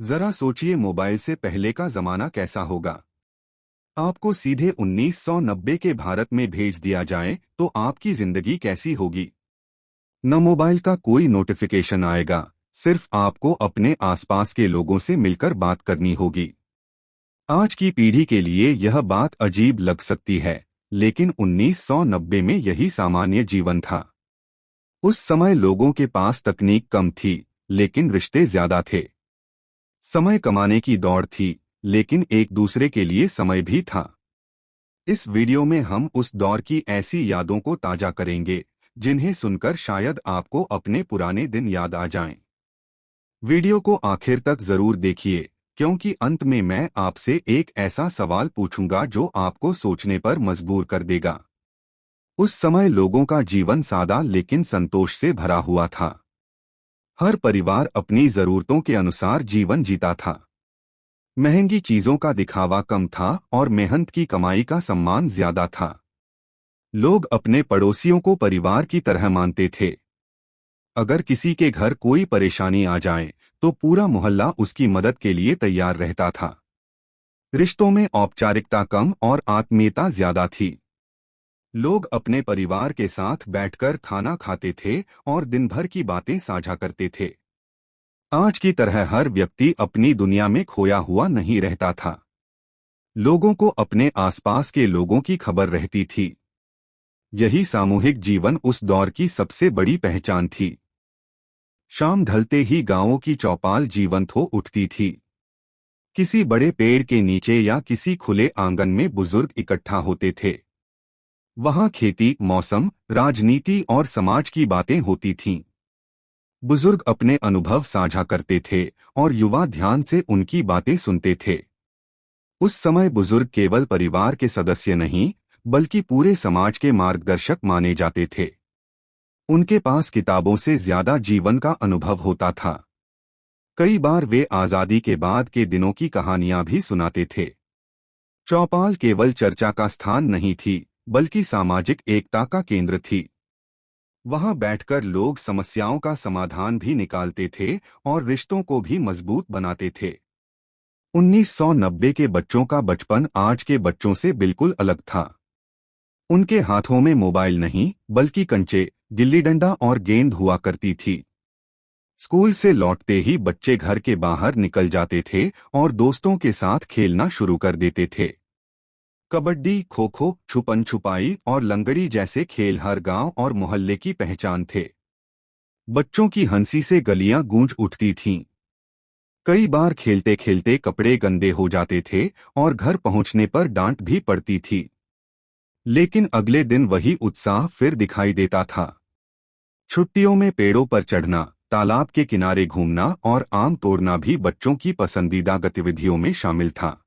जरा सोचिए, मोबाइल से पहले का जमाना कैसा होगा। आपको सीधे 1990 के भारत में भेज दिया जाए तो आपकी जिंदगी कैसी होगी। न मोबाइल का कोई नोटिफिकेशन आएगा, सिर्फ आपको अपने आसपास के लोगों से मिलकर बात करनी होगी। आज की पीढ़ी के लिए यह बात अजीब लग सकती है, लेकिन 1990 में यही सामान्य जीवन था। उस समय लोगों के पास तकनीक कम थी, लेकिन रिश्ते ज्यादा थे। समय कमाने की दौड़ थी, लेकिन एक दूसरे के लिए समय भी था। इस वीडियो में हम उस दौर की ऐसी यादों को ताजा करेंगे जिन्हें सुनकर शायद आपको अपने पुराने दिन याद आ जाएं। वीडियो को आखिर तक जरूर देखिए, क्योंकि अंत में मैं आपसे एक ऐसा सवाल पूछूंगा जो आपको सोचने पर मजबूर कर देगा। उस समय लोगों का जीवन सादा लेकिन संतोष से भरा हुआ था। हर परिवार अपनी जरूरतों के अनुसार जीवन जीता था। महंगी चीजों का दिखावा कम था और मेहनत की कमाई का सम्मान ज्यादा था। लोग अपने पड़ोसियों को परिवार की तरह मानते थे। अगर किसी के घर कोई परेशानी आ जाए तो पूरा मोहल्ला उसकी मदद के लिए तैयार रहता था। रिश्तों में औपचारिकता कम और आत्मीयता ज्यादा थी। लोग अपने परिवार के साथ बैठकर खाना खाते थे और दिन भर की बातें साझा करते थे। आज की तरह हर व्यक्ति अपनी दुनिया में खोया हुआ नहीं रहता था। लोगों को अपने आसपास के लोगों की खबर रहती थी। यही सामूहिक जीवन उस दौर की सबसे बड़ी पहचान थी। शाम ढलते ही गांवों की चौपाल जीवंत हो उठती थी। किसी बड़े पेड़ के नीचे या किसी खुले आंगन में बुजुर्ग इकट्ठा होते थे। वहां खेती, मौसम, राजनीति और समाज की बातें होती थीं। बुजुर्ग अपने अनुभव साझा करते थे और युवा ध्यान से उनकी बातें सुनते थे। उस समय बुजुर्ग केवल परिवार के सदस्य नहीं, बल्कि पूरे समाज के मार्गदर्शक माने जाते थे। उनके पास किताबों से ज्यादा जीवन का अनुभव होता था। कई बार वे आजादी के बाद के दिनों की कहानियां भी सुनाते थे। चौपाल केवल चर्चा का स्थान नहीं थी, बल्कि सामाजिक एकता का केंद्र थी। वहां बैठकर लोग समस्याओं का समाधान भी निकालते थे और रिश्तों को भी मजबूत बनाते थे। 1990 के बच्चों का बचपन आज के बच्चों से बिल्कुल अलग था। उनके हाथों में मोबाइल नहीं, बल्कि कंचे, गिल्ली डंडा और गेंद हुआ करती थी। स्कूल से लौटते ही बच्चे घर के बाहर निकल जाते थे और दोस्तों के साथ खेलना शुरू कर देते थे। कबड्डी, खो खो, छुपन छुपाई और लंगड़ी जैसे खेल हर गांव और मोहल्ले की पहचान थे। बच्चों की हंसी से गलियां गूंज उठती थीं। कई बार खेलते खेलते कपड़े गंदे हो जाते थे और घर पहुंचने पर डांट भी पड़ती थी। लेकिन अगले दिन वही उत्साह फिर दिखाई देता था। छुट्टियों में पेड़ों पर चढ़ना, तालाब के किनारे घूमना और आम तोड़ना भी बच्चों की पसंदीदा गतिविधियों में शामिल था।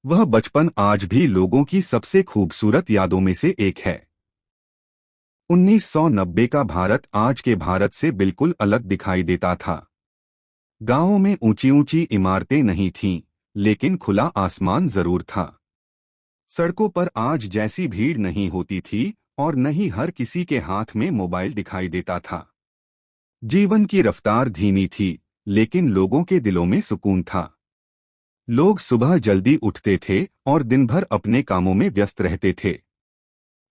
वह बचपन आज भी लोगों की सबसे खूबसूरत यादों में से एक है। 1990 का भारत आज के भारत से बिल्कुल अलग दिखाई देता था। गांवों में ऊंची ऊंची इमारतें नहीं थीं, लेकिन खुला आसमान जरूर था। सड़कों पर आज जैसी भीड़ नहीं होती थी और न ही हर किसी के हाथ में मोबाइल दिखाई देता था। जीवन की रफ्तार धीमी थी, लेकिन लोगों के दिलों में सुकून था। लोग सुबह जल्दी उठते थे और दिन भर अपने कामों में व्यस्त रहते थे।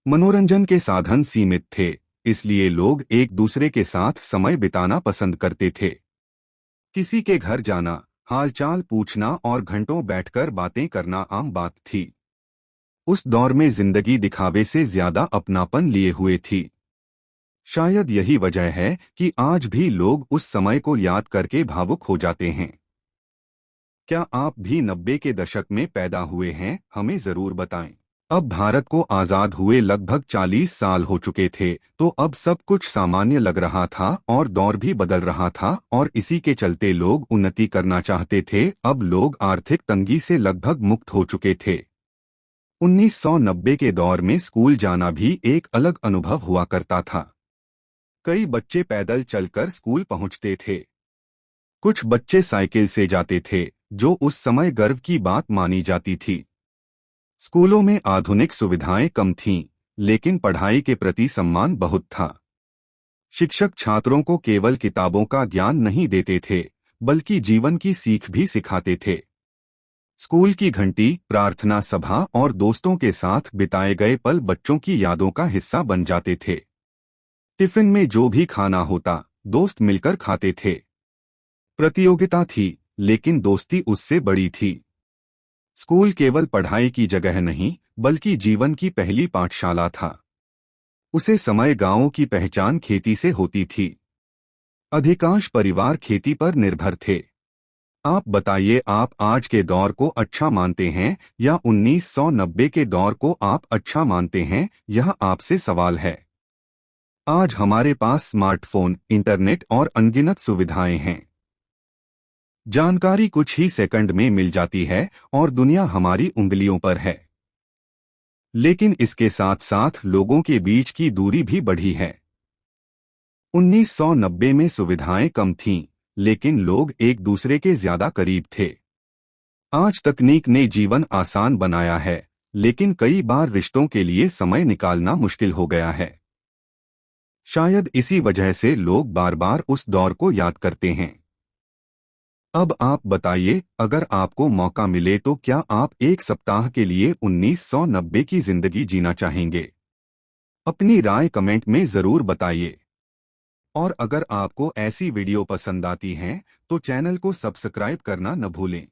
मनोरंजन के साधन सीमित थे, इसलिए लोग एक दूसरे के साथ समय बिताना पसंद करते थे। किसी के घर जाना, हालचाल पूछना और घंटों बैठकर बातें करना आम बात थी। उस दौर में जिंदगी दिखावे से ज्यादा अपनापन लिए हुए थी। शायद यही वजह है कि आज भी लोग उस समय को याद करके भावुक हो जाते हैं। क्या आप भी 90 के दशक में पैदा हुए हैं? हमें जरूर बताएं। अब भारत को आजाद हुए लगभग 40 साल हो चुके थे, तो अब सब कुछ सामान्य लग रहा था और दौर भी बदल रहा था और इसी के चलते लोग उन्नति करना चाहते थे। अब लोग आर्थिक तंगी से लगभग मुक्त हो चुके थे। 1990 के दौर में स्कूल जाना भी एक अलग अनुभव हुआ करता था। कई बच्चे पैदल चलकर स्कूल पहुंचते थे। कुछ बच्चे साइकिल से जाते थे, जो उस समय गर्व की बात मानी जाती थी। स्कूलों में आधुनिक सुविधाएं कम थीं, लेकिन पढ़ाई के प्रति सम्मान बहुत था। शिक्षक छात्रों को केवल किताबों का ज्ञान नहीं देते थे, बल्कि जीवन की सीख भी सिखाते थे। स्कूल की घंटी, प्रार्थना सभा और दोस्तों के साथ बिताए गए पल बच्चों की यादों का हिस्सा बन जाते थे। टिफिन में जो भी खाना होता, दोस्त मिलकर खाते थे। प्रतियोगिता थी, लेकिन दोस्ती उससे बड़ी थी। स्कूल केवल पढ़ाई की जगह नहीं, बल्कि जीवन की पहली पाठशाला था। उसे समय गांवों की पहचान खेती से होती थी। अधिकांश परिवार खेती पर निर्भर थे। आप बताइए, आप आज के दौर को अच्छा मानते हैं या 1990 के दौर को आप अच्छा मानते हैं? यह आपसे सवाल है। आज हमारे पास स्मार्टफोन, इंटरनेट और अनगिनत सुविधाएं हैं। जानकारी कुछ ही सेकंड में मिल जाती है और दुनिया हमारी उंगलियों पर है। लेकिन इसके साथ साथ लोगों के बीच की दूरी भी बढ़ी है। 1990 में सुविधाएं कम थीं, लेकिन लोग एक दूसरे के ज्यादा करीब थे। आज तकनीक ने जीवन आसान बनाया है, लेकिन कई बार रिश्तों के लिए समय निकालना मुश्किल हो गया है। शायद इसी वजह से लोग बार बार उस दौर को याद करते हैं। अब आप बताइए, अगर आपको मौका मिले तो क्या आप एक सप्ताह के लिए 1990 की जिंदगी जीना चाहेंगे? अपनी राय कमेंट में जरूर बताइए। और अगर आपको ऐसी वीडियो पसंद आती हैं, तो चैनल को सब्सक्राइब करना न भूलें।